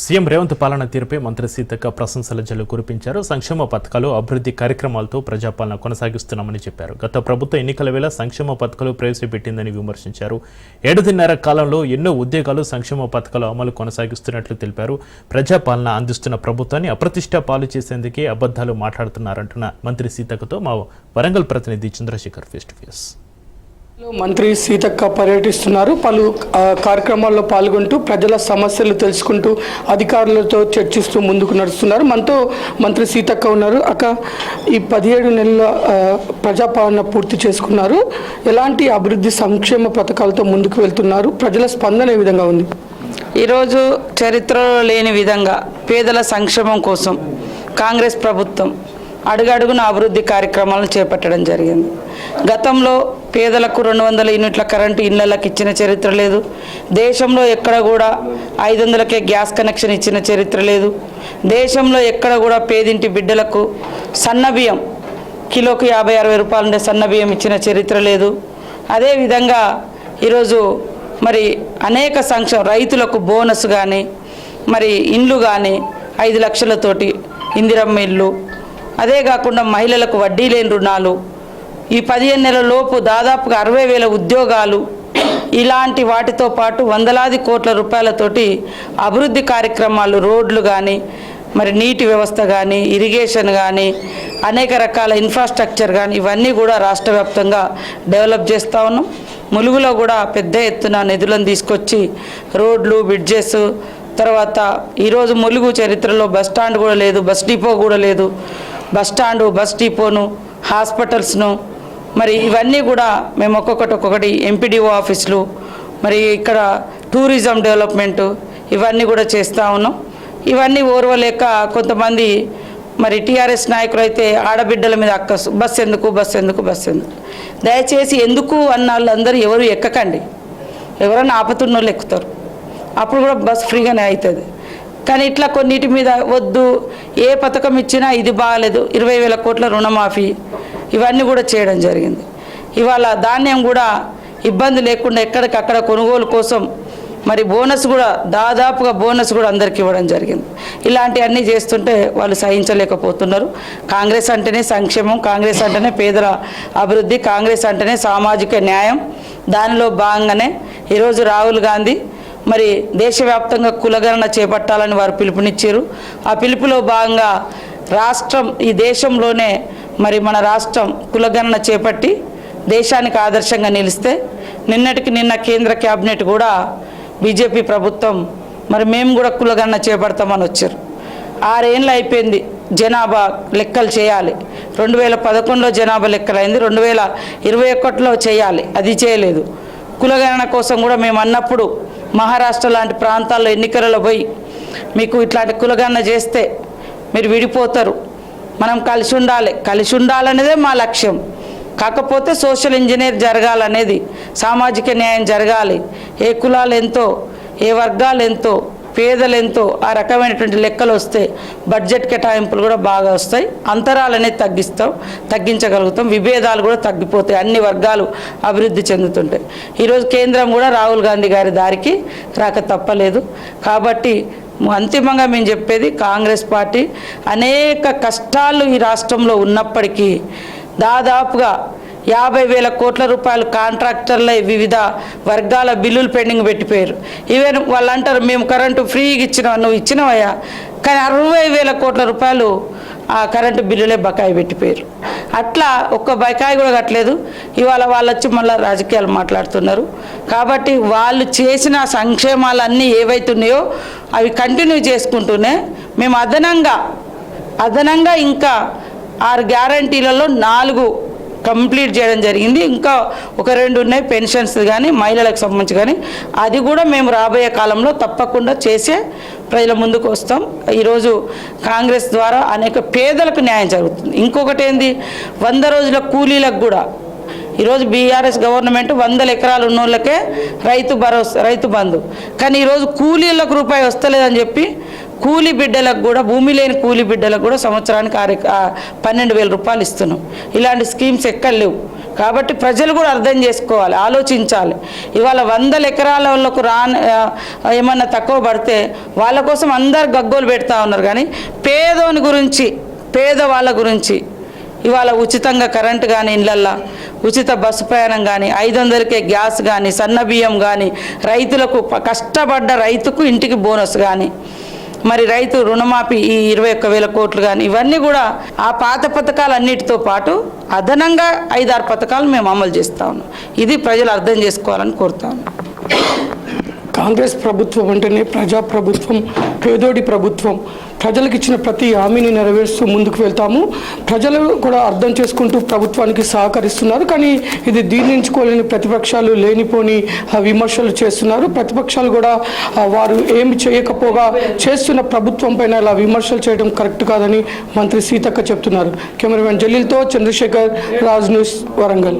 CM Revanth పాలన తీరుపై మంత్రి సీతక్క ప్రశంసల జల్లు కురిపించారు. సంక్షేమ పథకాలు, అభివృద్ధి కార్యక్రమాలతో ప్రజాపాలన కొనసాగిస్తున్నామని చెప్పారు. గత ప్రభుత్వ ఎన్నికల వేళ సంక్షేమ పథకాలు ప్రవేశపెట్టిందని విమర్శించారు. 7.5 కాలంలో ఎన్నో ఉద్యోగాలు, సంక్షేమ పథకాలు అమలు కొనసాగిస్తున్నట్లు తెలిపారు. ప్రజాపాలన అందిస్తున్న ప్రభుత్వాన్ని అప్రతిష్ట పాలు చేసేందుకే అబద్ధాలు మాట్లాడుతున్నారంటున్న మంత్రి సీతక్కతో మా వరంగల్ ప్రతినిధి చంద్రశేఖర్ ఫేస్ టు ఫేస్. మంత్రి సీతక్క పర్యటిస్తున్నారు. పలు కార్యక్రమాల్లో పాల్గొంటూ ప్రజల సమస్యలు తెలుసుకుంటూ అధికారులతో చర్చిస్తూ ముందుకు నడుస్తున్నారు. మనతో మంత్రి సీతక్క ఉన్నారు. ఈ 17 నెలల ప్రజాపాలన పూర్తి చేసుకున్నారు. ఎలాంటి అభివృద్ధి సంక్షేమ పథకాలతో ముందుకు వెళ్తున్నారు? ప్రజల స్పందన ఏ విధంగా ఉంది? ఈరోజు చరిత్రలో లేని విధంగా పేదల సంక్షేమం కోసం కాంగ్రెస్ ప్రభుత్వం అడుగడుగున అభివృద్ధి కార్యక్రమాలను చేపట్టడం జరిగింది. గతంలో పేదలకు 200 యూనిట్ల కరెంటు ఇళ్లకు ఇచ్చిన చరిత్ర లేదు. దేశంలో ఎక్కడ కూడా 500కే గ్యాస్ కనెక్షన్ ఇచ్చిన చరిత్ర లేదు. దేశంలో ఎక్కడ కూడా పేదింటి బిడ్డలకు సన్నబియ్యం కిలోకు 50-60 రూపాయలు ఉండే సన్నబియ్యం ఇచ్చిన చరిత్ర లేదు. అదేవిధంగా ఈరోజు మరి అనేక రైతులకు బోనస్ కానీ, మరి ఇండ్లు కానీ 5 లక్షలతోటి ఇందిరమ్మ ఇల్లు, అదే కాకుండా మహిళలకు వడ్డీ లేని రుణాలు, ఈ 15 నెలల లోపు దాదాపుగా 60,000 ఉద్యోగాలు, ఇలాంటి వాటితో పాటు వందలాది కోట్ల రూపాయలతోటి అభివృద్ధి కార్యక్రమాలు, రోడ్లు కానీ, మరి నీటి వ్యవస్థ కానీ, ఇరిగేషన్ కానీ, అనేక రకాల ఇన్ఫ్రాస్ట్రక్చర్ కానీ ఇవన్నీ కూడా రాష్ట్ర వ్యాప్తంగా డెవలప్ చేస్తూ ఉన్నాం. ములుగులో కూడా పెద్ద ఎత్తున నిధులను తీసుకొచ్చి రోడ్లు, బ్రిడ్జెస్, తర్వాత ఈరోజు ములుగు చరిత్రలో బస్ స్టాండ్ కూడా లేదు, బస్ డిపో కూడా లేదు. బస్ స్టాండు, బస్ డిపోను, హాస్పిటల్స్ను, మరి ఇవన్నీ కూడా మేము ఒక్కొక్కటి ఎంపీడీఓ ఆఫీసులు, మరి ఇక్కడ టూరిజం డెవలప్మెంటు ఇవన్నీ కూడా చేస్తూ ఉన్నాం. ఇవన్నీ ఓర్వలేక కొంతమంది మరి టీఆర్ఎస్ నాయకులు అయితే ఆడబిడ్డల మీద అక్కసు, బస్సు ఎందుకు, దయచేసి ఎందుకు అన్న వాళ్ళందరూ ఎవరు ఎక్కకండి. ఎవరైనా ఆపతున్న వాళ్ళు ఎక్కుతారు, అప్పుడు కూడా బస్ ఫ్రీగానే అవుతుంది. కానీ ఇట్లా కొన్నిటి మీద వద్దు, ఏ పథకం ఇచ్చినా ఇది బాగాలేదు, 20,000 కోట్ల రుణమాఫీ ఇవన్నీ కూడా చేయడం జరిగింది. ఇవాళ ధాన్యం కూడా ఇబ్బంది లేకుండా ఎక్కడికక్కడ కొనుగోలు కోసం మరి బోనస్ కూడా దాదాపుగా అందరికీ ఇవ్వడం జరిగింది. ఇలాంటివన్నీ చేస్తుంటే వాళ్ళు సహించలేకపోతున్నారు. కాంగ్రెస్ అంటేనే సంక్షేమం, కాంగ్రెస్ అంటేనే పేదల అభివృద్ధి, కాంగ్రెస్ అంటేనే సామాజిక న్యాయం. దానిలో భాగంగానే ఈరోజు రాహుల్ గాంధీ మరి దేశవ్యాప్తంగా కులగణన చేపట్టాలని వారు పిలుపునిచ్చారు. ఆ పిలుపులో భాగంగా రాష్ట్రం, ఈ దేశంలోనే మరి మన రాష్ట్రం కులగణన చేపట్టి దేశానికి ఆదర్శంగా నిలిస్తే, నిన్నటికి నిన్న కేంద్ర క్యాబినెట్ కూడా బీజేపీ ప్రభుత్వం మరి మేము కూడా కులగణన చేపడతామని వచ్చారు. 6 ఏళ్ళు అయిపోయింది జనాభా లెక్కలు చేయాలి. 2011లో జనాభా లెక్కలైంది, 2021లో చేయాలి, అది చేయలేదు. కులగణన కోసం కూడా మేము అన్నప్పుడు మహారాష్ట్ర లాంటి ప్రాంతాల్లో ఎన్నికలలో పోయి మీకు ఇట్లాంటి కులగణన చేస్తే మీరు విడిపోతారు, మనం కలిసి ఉండాలనేదే మా లక్ష్యం. కాకపోతే సోషల్ ఇంజనీర్ జరగాలనేది, సామాజిక న్యాయం జరగాలి, ఏ కులాలు ఎంతో, ఏ వర్గాలు ఎంతో, పేదలు ఎంతో, ఆ రకమైనటువంటి లెక్కలు వస్తే బడ్జెట్ కేటాయింపులు కూడా బాగా వస్తాయి, అంతరాలనే తగ్గించగలుగుతాం, విభేదాలు కూడా తగ్గిపోతాయి, అన్ని వర్గాలు అభివృద్ధి చెందుతుంటాయి. ఈరోజు కేంద్రం కూడా రాహుల్ గాంధీ గారి దారికి రాక తప్పలేదు. కాబట్టి అంతిమంగా మేము చెప్పేది, కాంగ్రెస్ పార్టీ అనేక కష్టాలు ఈ రాష్ట్రంలో ఉన్నప్పటికీ దాదాపుగా 50,000 కోట్ల రూపాయలు కాంట్రాక్టర్లే వివిధ వర్గాల బిల్లులు పెండింగ్ పెట్టిపోయారు. ఈవెన్ వాళ్ళు అంటారు మేము కరెంటు ఫ్రీగా ఇచ్చినావు, నువ్వు ఇచ్చినవయ్యా, కానీ 60,000 కోట్ల రూపాయలు ఆ కరెంటు బిల్లులే బకాయి పెట్టిపోయారు. అట్లా ఒక్క బకాయి కూడా కట్టలేదు. ఇవాళ వాళ్ళు వచ్చి మళ్ళీ రాజకీయాలు మాట్లాడుతున్నారు. కాబట్టి వాళ్ళు చేసిన సంక్షేమాలన్నీ ఏవైతున్నాయో అవి కంటిన్యూ చేసుకుంటూనే మేము అదనంగా ఇంకా 6 గ్యారంటీలలో 4 కంప్లీట్ చేయడం జరిగింది. ఇంకా 1-2 ఉన్నాయి, పెన్షన్స్ కానీ, మహిళలకు సంబంధించి కానీ, అది కూడా మేము రాబోయే కాలంలో తప్పకుండా చేసే ప్రజల ముందుకు వస్తాం. ఈరోజు కాంగ్రెస్ ద్వారా అనేక పేదలకు న్యాయం జరుగుతుంది. ఇంకొకటి ఏంది, 100 రోజుల కూలీలకు కూడా ఈరోజు బీఆర్ఎస్ గవర్నమెంట్ 100 ఎకరాలు ఉన్న వాళ్ళకే రైతు బంధు, కానీ ఈరోజు కూలీలకు రూపాయి వస్తలేదని చెప్పి కూలీ బిడ్డలకు కూడా, భూమి లేని కూలీ బిడ్డలకు కూడా సంవత్సరానికి 12,000 రూపాయలు ఇస్తున్నాం. ఇలాంటి స్కీమ్స్ ఎక్కడ లేవు. కాబట్టి ప్రజలు కూడా అర్థం చేసుకోవాలి, ఆలోచించాలి. ఇవాళ 100 ఎకరాల వాళ్ళకు ఏమన్నా తక్కువ పడితే వాళ్ళ కోసం అందరు గగ్గోలు పెడతా ఉన్నారు. కానీ పేదోని గురించి, పేదవాళ్ళ గురించి ఇవాళ ఉచితంగా కరెంటు కానీ, ఇళ్ళల్లో ఉచిత బస్సు ప్రయాణం కానీ, 500కే గ్యాస్ కానీ, సన్న బియ్యం కానీ, రైతులకు కష్టపడ్డ రైతుకు ఇంటికి బోనస్ కానీ, మరి రైతు రుణమాఫీ ఈ 21,000 కోట్లు కానీ, ఇవన్నీ కూడా ఆ పాత పథకాలన్నిటితో పాటు అదనంగా 5-6 పథకాలు మేము అమలు చేస్తా ఉన్నాం. ఇది ప్రజలు అర్థం చేసుకోవాలని కోరుతాను. కాంగ్రెస్ ప్రభుత్వం అంటేనే ప్రజాప్రభుత్వం, పేదోడి ప్రభుత్వం. ప్రజలకు ఇచ్చిన ప్రతి హామీని నెరవేరుస్తూ ముందుకు వెళ్తాము. ప్రజలు కూడా అర్థం చేసుకుంటూ ప్రభుత్వానికి సహకరిస్తున్నారు. కానీ ఇది దీర్ణించుకోలేని ప్రతిపక్షాలు లేనిపోని విమర్శలు చేస్తున్నారు. ప్రతిపక్షాలు కూడా వారు ఏమి చేయకపోగా చేస్తున్న ప్రభుత్వం పైన ఇలా విమర్శలు చేయడం కరెక్ట్ కాదని మంత్రి సీతక్క చెప్తున్నారు. కెమెరామెన్ జలీల్తో చంద్రశేఖర్, రాజ్ న్యూస్, వరంగల్.